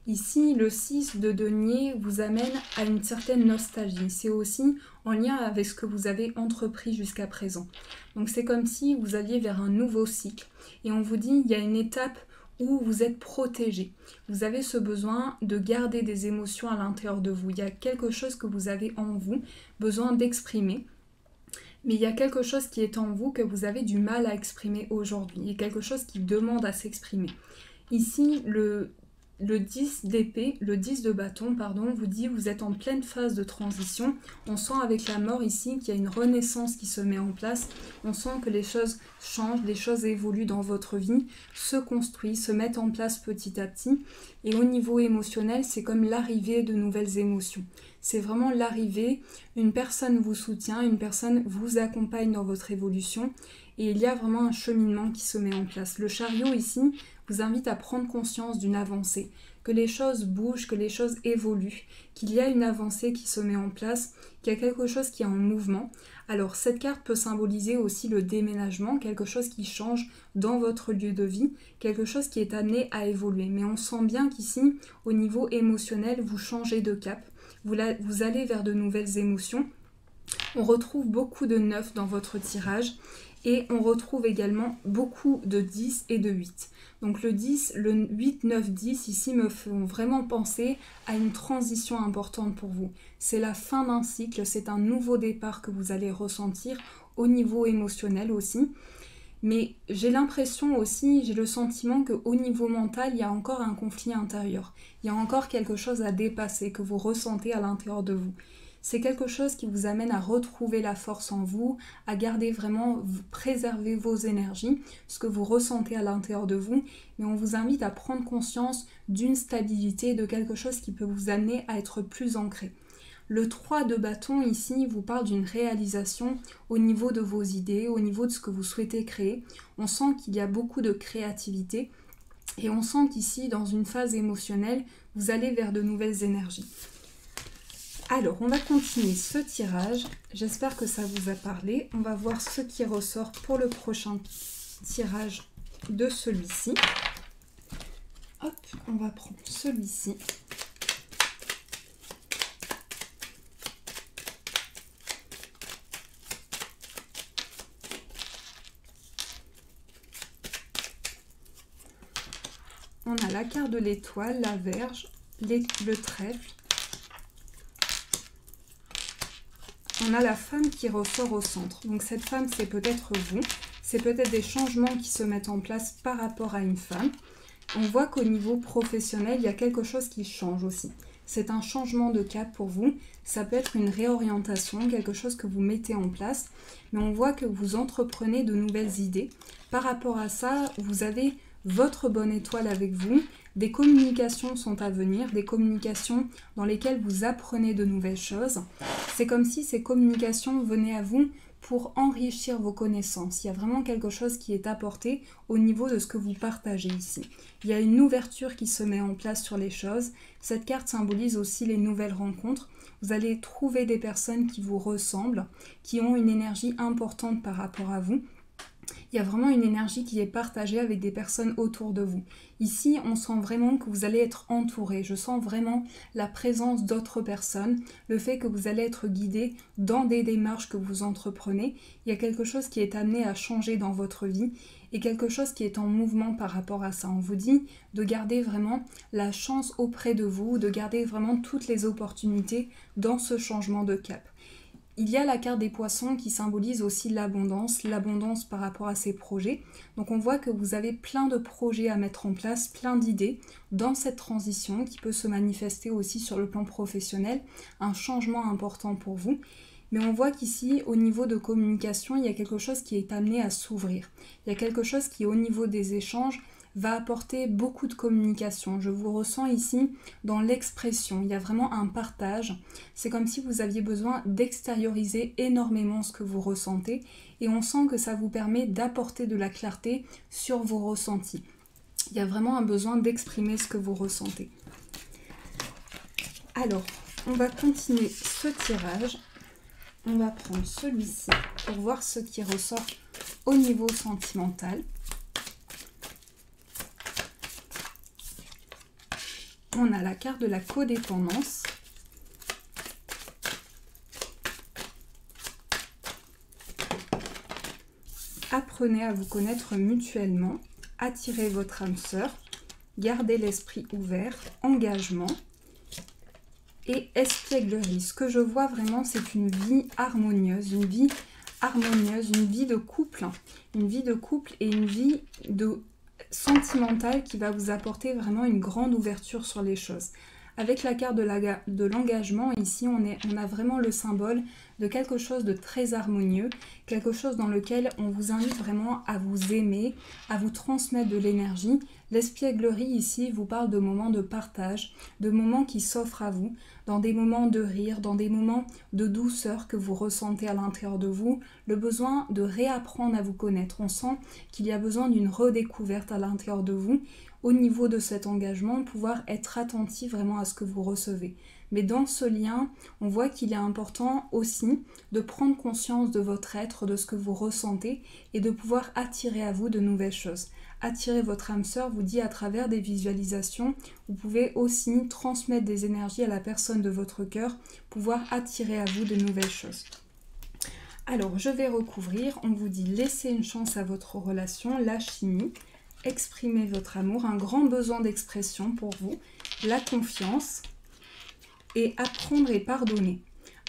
Ici, le 6 de denier vous amène à une certaine nostalgie. C'est aussi en lien avec ce que vous avez entrepris jusqu'à présent. Donc c'est comme si vous alliez vers un nouveau cycle. Et on vous dit, il y a une étape où vous êtes protégé. Vous avez ce besoin de garder des émotions à l'intérieur de vous. Il y a quelque chose que vous avez en vous, besoin d'exprimer. Mais il y a quelque chose qui est en vous que vous avez du mal à exprimer aujourd'hui. Il y a quelque chose qui demande à s'exprimer. Ici, le 10 d'épée, le 10 de bâton, pardon, vous dit vous êtes en pleine phase de transition. On sent avec la mort ici qu'il y a une renaissance qui se met en place. On sent que les choses changent, les choses évoluent dans votre vie, se construisent, se mettent en place petit à petit. Et au niveau émotionnel, c'est comme l'arrivée de nouvelles émotions. C'est vraiment l'arrivée, une personne vous soutient, une personne vous accompagne dans votre évolution. Et il y a vraiment un cheminement qui se met en place. Le chariot ici vous invite à prendre conscience d'une avancée, que les choses bougent, que les choses évoluent, qu'il y a une avancée qui se met en place, qu'il y a quelque chose qui est en mouvement. Alors cette carte peut symboliser aussi le déménagement, quelque chose qui change dans votre lieu de vie, quelque chose qui est amené à évoluer. Mais on sent bien qu'ici, au niveau émotionnel, vous changez de cap, vous allez vers de nouvelles émotions. On retrouve beaucoup de 9 dans votre tirage et on retrouve également beaucoup de 10 et de 8. Donc le 10, le 8, 9, 10 ici me font vraiment penser à une transition importante pour vous. C'est la fin d'un cycle, c'est un nouveau départ que vous allez ressentir au niveau émotionnel aussi. Mais j'ai l'impression aussi, j'ai le sentiment qu'au niveau mental, il y a encore un conflit intérieur. Il y a encore quelque chose à dépasser que vous ressentez à l'intérieur de vous. C'est quelque chose qui vous amène à retrouver la force en vous, à garder vraiment, préserver vos énergies, ce que vous ressentez à l'intérieur de vous. Mais on vous invite à prendre conscience d'une stabilité, de quelque chose qui peut vous amener à être plus ancré. Le 3 de bâton ici vous parle d'une réalisation au niveau de vos idées, au niveau de ce que vous souhaitez créer. On sent qu'il y a beaucoup de créativité et on sent qu'ici, dans une phase émotionnelle, vous allez vers de nouvelles énergies. Alors, on va continuer ce tirage. J'espère que ça vous a parlé. On va voir ce qui ressort pour le prochain tirage de celui-ci. Hop, on va prendre celui-ci. On a la carte de l'étoile, la Vierge, le trèfle. On a la femme qui ressort au centre. Donc cette femme, c'est peut-être vous. C'est peut-être des changements qui se mettent en place par rapport à une femme. On voit qu'au niveau professionnel, il y a quelque chose qui change aussi. C'est un changement de cap pour vous. Ça peut être une réorientation, quelque chose que vous mettez en place. Mais on voit que vous entreprenez de nouvelles idées. Par rapport à ça, vous avez votre bonne étoile avec vous. Des communications sont à venir, des communications dans lesquelles vous apprenez de nouvelles choses. C'est comme si ces communications venaient à vous pour enrichir vos connaissances. Il y a vraiment quelque chose qui est apporté au niveau de ce que vous partagez ici. Il y a une ouverture qui se met en place sur les choses. Cette carte symbolise aussi les nouvelles rencontres. Vous allez trouver des personnes qui vous ressemblent, qui ont une énergie importante par rapport à vous. Il y a vraiment une énergie qui est partagée avec des personnes autour de vous. Ici, on sent vraiment que vous allez être entouré. Je sens vraiment la présence d'autres personnes, le fait que vous allez être guidé dans des démarches que vous entreprenez. Il y a quelque chose qui est amené à changer dans votre vie et quelque chose qui est en mouvement par rapport à ça. On vous dit de garder vraiment la chance auprès de vous, de garder vraiment toutes les opportunités dans ce changement de cap. Il y a la carte des poissons qui symbolise aussi l'abondance par rapport à ces projets. Donc on voit que vous avez plein de projets à mettre en place, plein d'idées dans cette transition qui peut se manifester aussi sur le plan professionnel, un changement important pour vous. Mais on voit qu'ici, au niveau de communication, il y a quelque chose qui est amené à s'ouvrir. Il y a quelque chose qui, au niveau des échanges, va apporter beaucoup de communication. Je vous ressens ici dans l'expression. Il y a vraiment un partage. C'est comme si vous aviez besoin d'extérioriser énormément ce que vous ressentez et on sent que ça vous permet d'apporter de la clarté sur vos ressentis. Il y a vraiment un besoin d'exprimer ce que vous ressentez. Alors, on va continuer ce tirage. On va prendre celui-ci pour voir ce qui ressort au niveau sentimental. On a la carte de la codépendance. Apprenez à vous connaître mutuellement, attirez votre âme sœur, gardez l'esprit ouvert, engagement et espièglerie. Ce que je vois vraiment, c'est une vie harmonieuse, une vie de couple et une vie de sentimentale qui va vous apporter vraiment une grande ouverture sur les choses. Avec la carte de l'engagement, ici, on a vraiment le symbole de quelque chose de très harmonieux, quelque chose dans lequel on vous invite vraiment à vous aimer, à vous transmettre de l'énergie. L'espièglerie ici vous parle de moments de partage, de moments qui s'offrent à vous, dans des moments de rire, dans des moments de douceur que vous ressentez à l'intérieur de vous, le besoin de réapprendre à vous connaître. On sent qu'il y a besoin d'une redécouverte à l'intérieur de vous, au niveau de cet engagement, pouvoir être attentif vraiment à ce que vous recevez. Mais dans ce lien, on voit qu'il est important aussi de prendre conscience de votre être, de ce que vous ressentez et de pouvoir attirer à vous de nouvelles choses. Attirer votre âme sœur vous dit à travers des visualisations, vous pouvez aussi transmettre des énergies à la personne de votre cœur, pouvoir attirer à vous de nouvelles choses. Alors, je vais recouvrir, on vous dit laissez une chance à votre relation, la chimie, exprimez votre amour, un grand besoin d'expression pour vous, la confiance et apprendre et pardonner.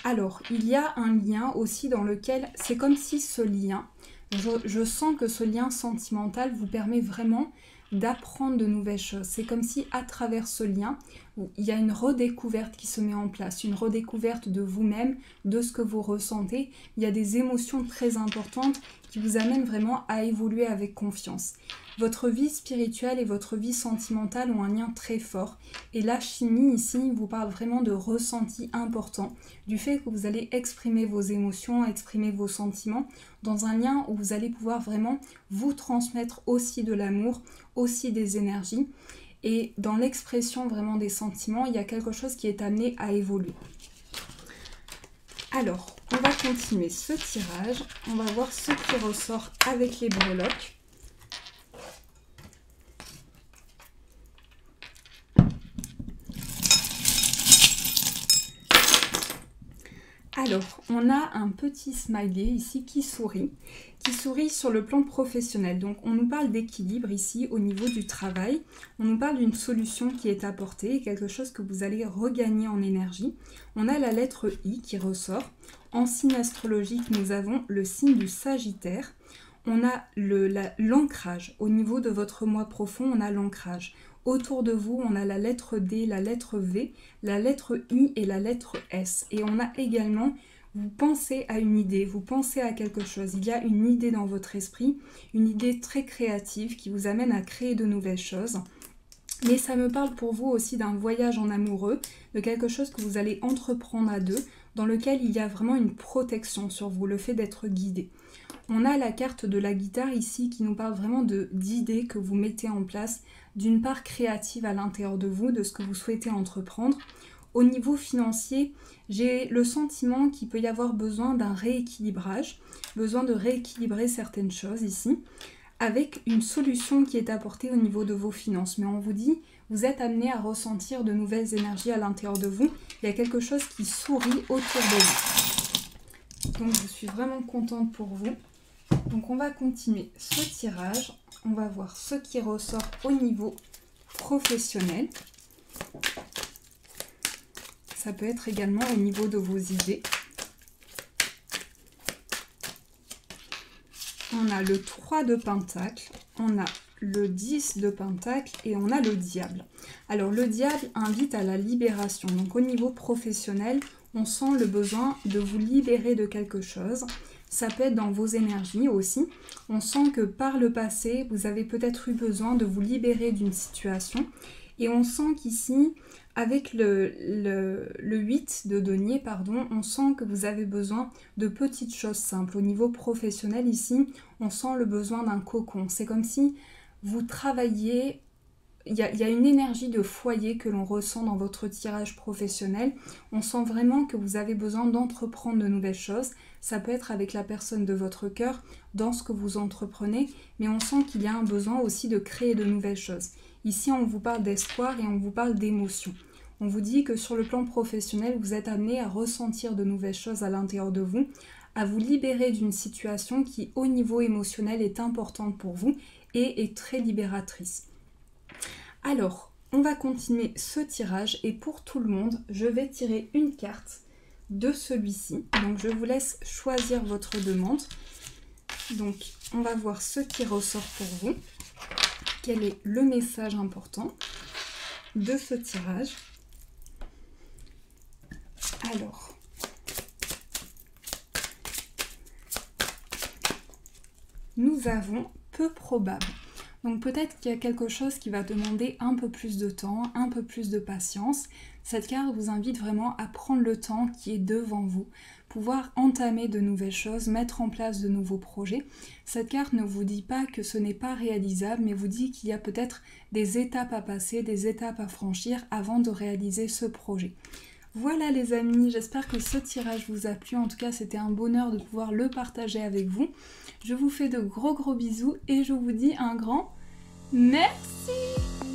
Alors, il y a un lien aussi dans lequel c'est comme si ce lien, je sens que ce lien sentimental vous permet vraiment d'apprendre de nouvelles choses. C'est comme si à travers ce lien, il y a une redécouverte qui se met en place, une redécouverte de vous-même, de ce que vous ressentez. Il y a des émotions très importantes qui vous amènent vraiment à évoluer avec confiance. Votre vie spirituelle et votre vie sentimentale ont un lien très fort. Et la chimie ici vous parle vraiment de ressentis importants, du fait que vous allez exprimer vos émotions, exprimer vos sentiments dans un lien où vous allez pouvoir vraiment vous transmettre aussi de l'amour, aussi des énergies. Et dans l'expression vraiment des sentiments, il y a quelque chose qui est amené à évoluer. Alors, on va continuer ce tirage. On va voir ce qui ressort avec les breloques. Alors, on a un petit smiley ici qui sourit sur le plan professionnel. Donc, on nous parle d'équilibre ici au niveau du travail. On nous parle d'une solution qui est apportée, quelque chose que vous allez regagner en énergie. On a la lettre I qui ressort. En signe astrologique, nous avons le signe du Sagittaire. On a l'ancrage. Au niveau de votre moi profond, on a l'ancrage. Autour de vous, on a la lettre D, la lettre V, la lettre I et la lettre S. Et on a également, vous pensez à une idée, vous pensez à quelque chose. Il y a une idée dans votre esprit, une idée très créative qui vous amène à créer de nouvelles choses. Mais ça me parle pour vous aussi d'un voyage en amoureux, de quelque chose que vous allez entreprendre à deux, dans lequel il y a vraiment une protection sur vous, le fait d'être guidé. On a la carte de la guitare ici qui nous parle vraiment d'idées que vous mettez en place, d'une part créative à l'intérieur de vous, de ce que vous souhaitez entreprendre. Au niveau financier, j'ai le sentiment qu'il peut y avoir besoin d'un rééquilibrage, besoin de rééquilibrer certaines choses ici, avec une solution qui est apportée au niveau de vos finances. Mais on vous dit, vous êtes amené à ressentir de nouvelles énergies à l'intérieur de vous. Il y a quelque chose qui sourit autour de vous. Donc je suis vraiment contente pour vous. Donc on va continuer ce tirage. On va voir ce qui ressort au niveau professionnel. Ça peut être également au niveau de vos idées. On a le 3 de Pentacle, on a le 10 de Pentacle et on a le Diable. Alors le Diable invite à la libération. Donc au niveau professionnel, on sent le besoin de vous libérer de quelque chose. Ça peut être dans vos énergies aussi. On sent que par le passé, vous avez peut-être eu besoin de vous libérer d'une situation. Et on sent qu'ici, avec le 8 de denier, on sent que vous avez besoin de petites choses simples. Au niveau professionnel ici, on sent le besoin d'un cocon. C'est comme si vous travailliez. Il y a une énergie de foyer que l'on ressent dans votre tirage professionnel. On sent vraiment que vous avez besoin d'entreprendre de nouvelles choses. Ça peut être avec la personne de votre cœur, dans ce que vous entreprenez, mais on sent qu'il y a un besoin aussi de créer de nouvelles choses. Ici, on vous parle d'espoir et on vous parle d'émotion. On vous dit que sur le plan professionnel, vous êtes amené à ressentir de nouvelles choses à l'intérieur de vous, à vous libérer d'une situation qui, au niveau émotionnel, est importante pour vous et est très libératrice. Alors, on va continuer ce tirage et pour tout le monde, je vais tirer une carte de celui-ci. Donc, je vous laisse choisir votre demande. Donc, on va voir ce qui ressort pour vous. Quel est le message important de ce tirage? Alors, nous avons peu probable. Donc peut-être qu'il y a quelque chose qui va demander un peu plus de temps, un peu plus de patience. Cette carte vous invite vraiment à prendre le temps qui est devant vous, pouvoir entamer de nouvelles choses, mettre en place de nouveaux projets. Cette carte ne vous dit pas que ce n'est pas réalisable, mais vous dit qu'il y a peut-être des étapes à passer, des étapes à franchir avant de réaliser ce projet. Voilà les amis, j'espère que ce tirage vous a plu. En tout cas, c'était un bonheur de pouvoir le partager avec vous. Je vous fais de gros bisous et je vous dis un grand merci.